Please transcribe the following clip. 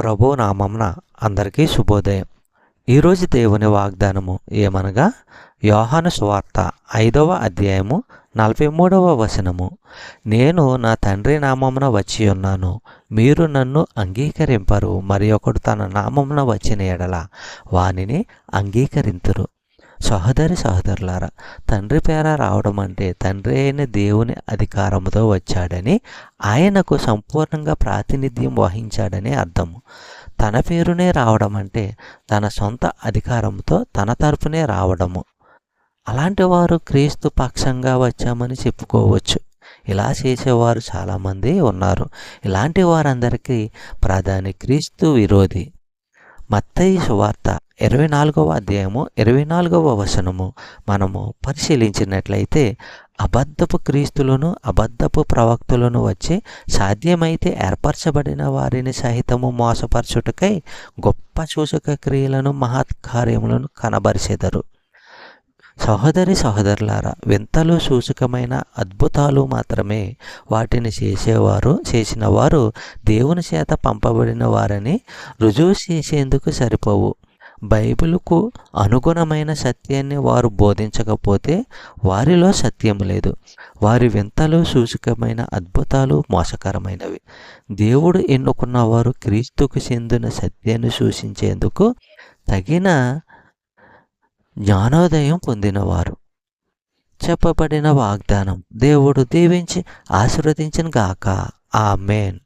ప్రభు నామమున అందరికీ శుభోదయం. ఈరోజు దేవుని వాగ్దానము ఏమనగా యోహాను సువార్త 5వ అధ్యాయము 43వ వచనము. నేను నా తండ్రి నామమున వచ్చి ఉన్నాను, మీరు నన్ను అంగీకరింపరు. మరి ఒకడు తన నామమున వచ్చిన ఎడల వానిని అంగీకరింతురు. సహోదరులారా, తండ్రి పేర రావడం అంటే తండ్రి అయిన దేవుని అధికారముతో వచ్చాడని, ఆయనకు సంపూర్ణంగా ప్రాతినిధ్యం వహించాడని అర్థము. తన పేరునే రావడం అంటే తన సొంత అధికారంతో తన తరపునే రావడము. అలాంటి వారు క్రీస్తు పక్షంగా వచ్చామని చెప్పుకోవచ్చు. ఇలా చేసేవారు చాలామంది ఉన్నారు. ఇలాంటి వారందరికీ ప్రధాని క్రీస్తు విరోధి. మత్తయి సువార్త 24వ అధ్యాయము 24వ వచనము మనము పరిశీలించినట్లయితే, అబద్ధపు క్రీస్తులను అబద్ధపు ప్రవక్తులను వచ్చి సాధ్యమైతే ఏర్పరచబడిన వారిని సహితము మోసపరచుటకై గొప్ప సూచక క్రియలను మహత్కార్యములను కనబరిచెదరు. సహోదరులారా, వింతలు సూచకమైన అద్భుతాలు మాత్రమే వాటిని చేసిన వారు దేవుని చేత పంపబడిన వారని రుజువు చేసేందుకు సరిపోవు. బైబిలుకు అనుగుణమైన సత్యాన్ని వారు బోధించకపోతే వారిలో సత్యం లేదు. వారి వింతలు సూచకమైన అద్భుతాలు మోసకరమైనవి. దేవుడు ఎన్నుకున్న వారు క్రీస్తుకు చెందిన సత్యాన్ని సూచించేందుకు తగిన జ్ఞానోదయం పొందినవారు. చెప్పబడిన వాగ్దానం దేవుడు దీవించి ఆశీర్వదించును గాక. ఆమేన్.